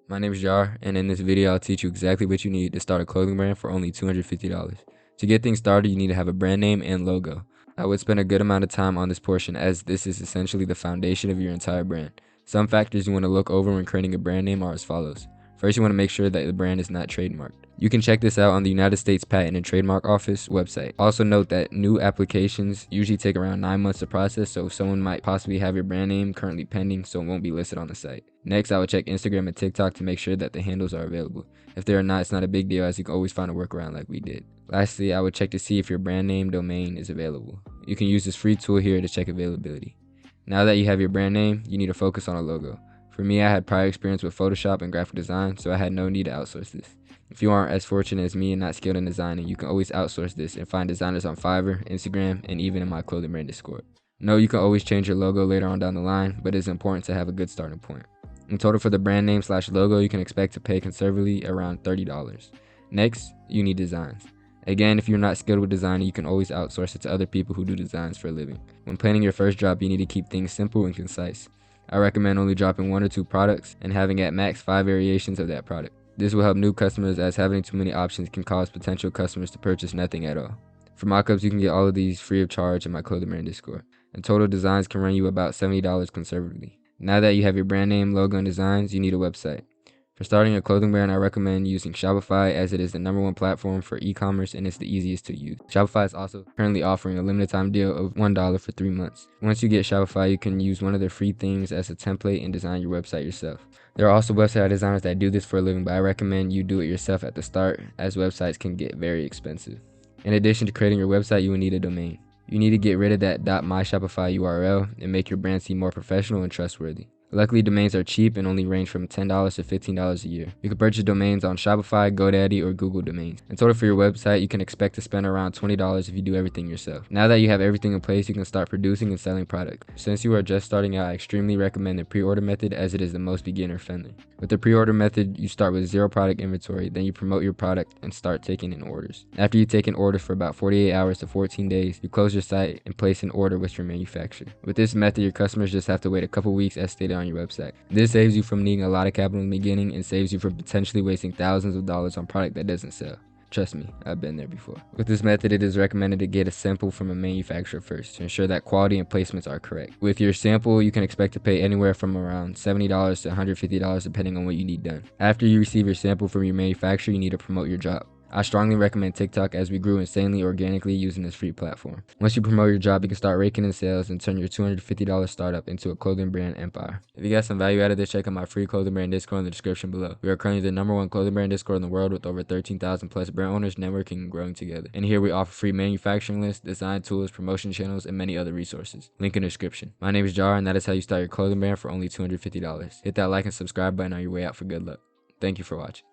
My name is Jar, and in this video I'll teach you exactly what you need to start a clothing brand for only $250. To get things started, you need to have a brand name and logo. I would spend a good amount of time on this portion as this is essentially the foundation of your entire brand. Some factors you want to look over when creating a brand name are as follows. First, you want to make sure that the brand is not trademarked. You can check this out on the United States Patent and Trademark Office website. Also note that new applications usually take around 9 months to process, so someone might possibly have your brand name currently pending, so it won't be listed on the site. Next, I would check Instagram and TikTok to make sure that the handles are available. If they are not, it's not a big deal, as you can always find a workaround like we did. Lastly, I would check to see if your brand name domain is available. You can use this free tool here to check availability. Now that you have your brand name, you need to focus on a logo. For me, I had prior experience with Photoshop and graphic design, so I had no need to outsource this. If you aren't as fortunate as me and not skilled in designing, you can always outsource this and find designers on Fiverr, Instagram, and even in my clothing brand Discord. No, you can always change your logo later on down the line, but it's important to have a good starting point. In total for the brand name / logo, you can expect to pay conservatively around $30. Next, you need designs. Again, if you're not skilled with designing, you can always outsource it to other people who do designs for a living. When planning your first drop, you need to keep things simple and concise. I recommend only dropping 1 or 2 products and having at max 5 variations of that product. This will help new customers, as having too many options can cause potential customers to purchase nothing at all. For mockups, you can get all of these free of charge in my clothing brand Discord. And total designs can run you about $70 conservatively. Now that you have your brand name, logo, and designs, you need a website. For starting a clothing brand, I recommend using Shopify, as it is the #1 platform for e-commerce and it's the easiest to use. Shopify is also currently offering a limited time deal of $1 for 3 months. Once you get Shopify, you can use one of their free themes as a template and design your website yourself. There are also website designers that do this for a living, but I recommend you do it yourself at the start, as websites can get very expensive. In addition to creating your website, you will need a domain. You need to get rid of that .myshopify URL and make your brand seem more professional and trustworthy. Luckily, domains are cheap and only range from $10 to $15 a year. You can purchase domains on Shopify, GoDaddy, or Google Domains. In total for your website, you can expect to spend around $20 if you do everything yourself. Now that you have everything in place, you can start producing and selling products. Since you are just starting out, I extremely recommend the pre-order method, as it is the most beginner friendly. With the pre-order method, you start with 0 product inventory, then you promote your product and start taking in orders. After you take in orders for about 48 hours to 14 days, you close your site and place an order with your manufacturer. With this method, your customers just have to wait a couple weeks as stated on your website. This saves you from needing a lot of capital in the beginning and saves you from potentially wasting thousands of dollars on product that doesn't sell. Trust me, I've been there before. With this method, it is recommended to get a sample from a manufacturer first to ensure that quality and placements are correct. With your sample, you can expect to pay anywhere from around $70 to $150 depending on what you need done. After you receive your sample from your manufacturer, you need to promote your drop. I strongly recommend TikTok, as we grew insanely organically using this free platform. Once you promote your job, you can start raking in sales and turn your $250 startup into a clothing brand empire. If you got some value out of this, check out my free clothing brand Discord in the description below. We are currently the #1 clothing brand Discord in the world, with over 13,000 plus brand owners networking and growing together. And here we offer free manufacturing lists, design tools, promotion channels, and many other resources. Link in the description. My name is Jar, and that is how you start your clothing brand for only $250. Hit that like and subscribe button on your way out for good luck. Thank you for watching.